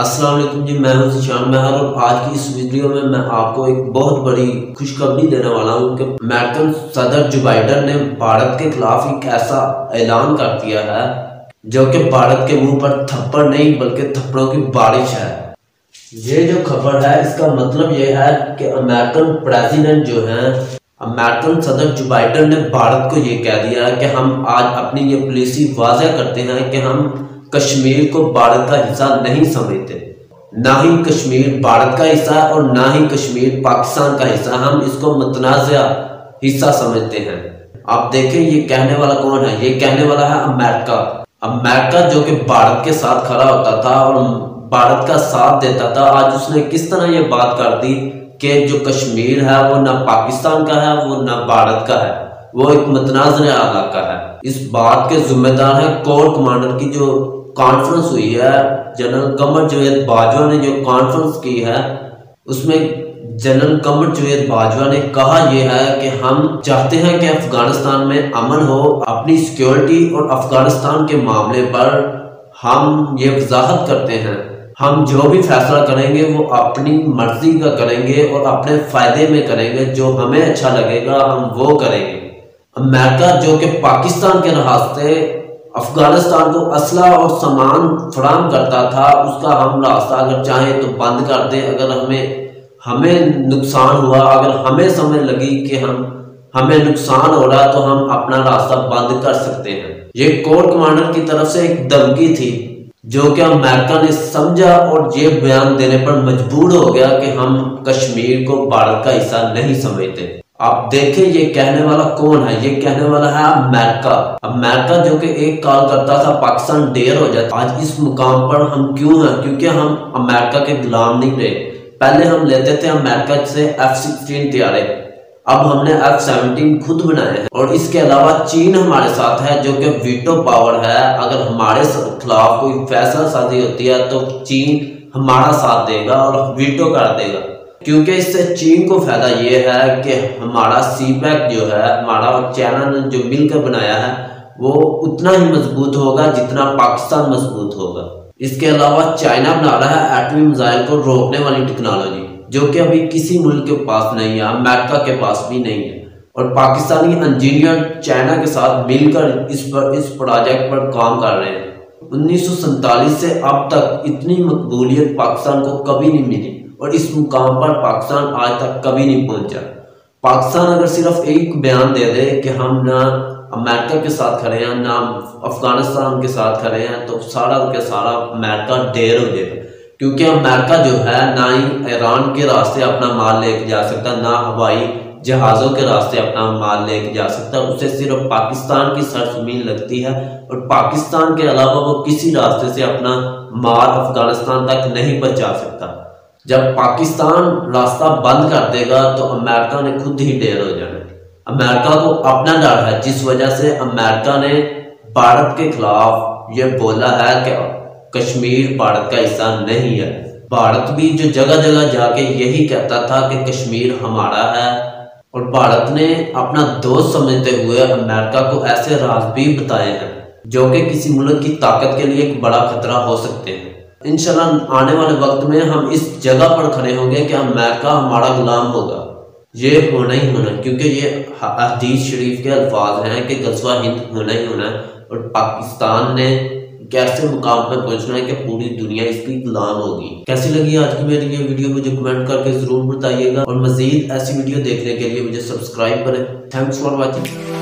अस्सलाम वालेकुम जी, मैं हूं ज़िशान महर और आज की इस वीडियो में मैं आपको एक बहुत बड़ी खुशखबरी देने वाला हूं कि अमेरिकन सदर जो बाइडन ने भारत के खिलाफ एक ऐसा ऐलान कर दिया है जो कि भारत के मुंह पर थप्पड़ नहीं बल्कि थप्पड़ों की बारिश है। ये जो खबर है इसका मतलब ये है कि अमेरिकन प्रेसिडेंट जो है, अमेरिकन सदर जो बाइडन ने भारत को ये कह दिया है कि हम आज अपनी ये पॉलिसी वाज़ेह करते हैं कि हम कश्मीर को भारत का हिस्सा नहीं समझते, ना ही कश्मीर भारत का हिस्सा है और ना ही कश्मीर पाकिस्तान का हिस्सा। हम इसको मुतनाज़ा हिस्सा समझते हैं। आप देखें ये कहने वाला कौन है? ये कहने वाला है अमेरिका। अमेरिका जो कि भारत के साथ खड़ा होता था और भारत का साथ देता था, आज उसने किस तरह ये बात कर दी कि जो कश्मीर है वो ना पाकिस्तान का है, वो ना भारत का है, वो एक मुतनाज़ा इलाका है। इस बात के जिम्मेदार है कोर कमांडर की जो कॉन्फ्रेंस हुई है, जनरल कमर जावेद बाजवा ने जो कॉन्फ्रेंस की है उसमें जनरल कमर जावेद बाजवा ने कहा यह है कि हम चाहते हैं कि अफगानिस्तान में अमन हो। अपनी सिक्योरिटी और अफगानिस्तान के मामले पर हम ये वजाहत करते हैं, हम जो भी फैसला करेंगे वो अपनी मर्जी का करेंगे और अपने फायदे में करेंगे, जो हमें अच्छा लगेगा हम वो करेंगे। अमेरिका जो कि पाकिस्तान के रास्ते अफगानिस्तान को असला और सामान फराहम करता था, उसका हम रास्ता अगर चाहे तो बंद कर दें। अगर हमें नुकसान हुआ, अगर हमें समझ लगी कि हमें नुकसान हो रहा तो हम अपना रास्ता बंद कर सकते हैं। ये कोर कमांडर की तरफ से एक धमकी थी जो कि अमेरिका ने समझा और ये बयान देने पर मजबूर हो गया कि हम कश्मीर को भारत का हिस्सा नहीं समझते। आप देखें ये कहने वाला कौन है? ये कहने वाला है अमेरिका। अमेरिका जो कि एक कॉल करता था पाकिस्तान ढेर हो जाता। आज इस मुकाम पर हम क्यों हैं? क्योंकि हम अमेरिका के गुलाम नहीं रहे। पहले हम लेते थे अमेरिका से F-16 तैयारे, अब हमने F-17 खुद बनाए हैं। और इसके अलावा चीन हमारे साथ है जो कि वीटो पावर है। अगर हमारे खिलाफ कोई फैसला साजी होती है तो चीन हमारा साथ देगा और वीटो कर देगा, क्योंकि इससे चीन को फायदा ये है कि हमारा सीपैक जो है, हमारा चाइना ने जो मिलकर बनाया है वो उतना ही मजबूत होगा जितना पाकिस्तान मजबूत होगा। इसके अलावा चाइना बना रहा है एटमी मिसाइल को रोकने वाली टेक्नोलॉजी जो कि अभी किसी मुल्क के पास नहीं है, अमेरिका के पास भी नहीं है। और पाकिस्तानी इंजीनियर चाइना के साथ मिलकर इस प्रोजेक्ट पर काम कर रहे हैं। 1947 से अब तक इतनी मकबूलियत पाकिस्तान को कभी नहीं मिली और इस मुकाम पर पाकिस्तान आज तक कभी नहीं पहुंचा। पाकिस्तान अगर सिर्फ एक बयान दे दे कि हम ना अमेरिका के साथ खड़े हैं ना अफगानिस्तान के साथ खड़े हैं, तो सारा के सारा अमेरिका ढेर हो जाएगा। क्योंकि अमेरिका जो है ना ही ईरान के रास्ते अपना माल लेके जा सकता, ना हवाई जहाज़ों के रास्ते अपना माल लेके जा सकता। उसे सिर्फ पाकिस्तान की सरजमीन लगती है और पाकिस्तान के अलावा वो किसी रास्ते से अपना माल अफगानिस्तान तक नहीं पहुंचा सकता। जब पाकिस्तान रास्ता बंद कर देगा तो अमेरिका ने खुद ही ढेर हो जाना। अमेरिका को अपना डर है, जिस वजह से अमेरिका ने भारत के खिलाफ ये बोला है कि कश्मीर भारत का हिस्सा नहीं है। भारत भी जो जगह जगह जाके यही कहता था कि कश्मीर हमारा है, और भारत ने अपना दोस्त समझते हुए अमेरिका को ऐसे राज भी बताए हैं जो कि किसी मुल्क की ताकत के लिए एक बड़ा खतरा हो सकते हैं। इंशाल्लाह आने वाले वक्त में हम इस जगह पर खड़े होंगे कि अमेरिका हमारा गुलाम होगा। ये होना ही होना, क्योंकि ये हदीस शरीफ के अल्फाज हैं कि गज़वा हिंद होना ही होना है। और पाकिस्तान ने कैसे मुकाम पर पहुंचना है कि पूरी दुनिया इसकी गुलाम होगी। कैसी लगी आज की मेरी ये वीडियो मुझे कमेंट करके जरूर बताइएगा और मजीद ऐसी वीडियो देखने के लिए मुझे सब्सक्राइब करें। Thanks for watching.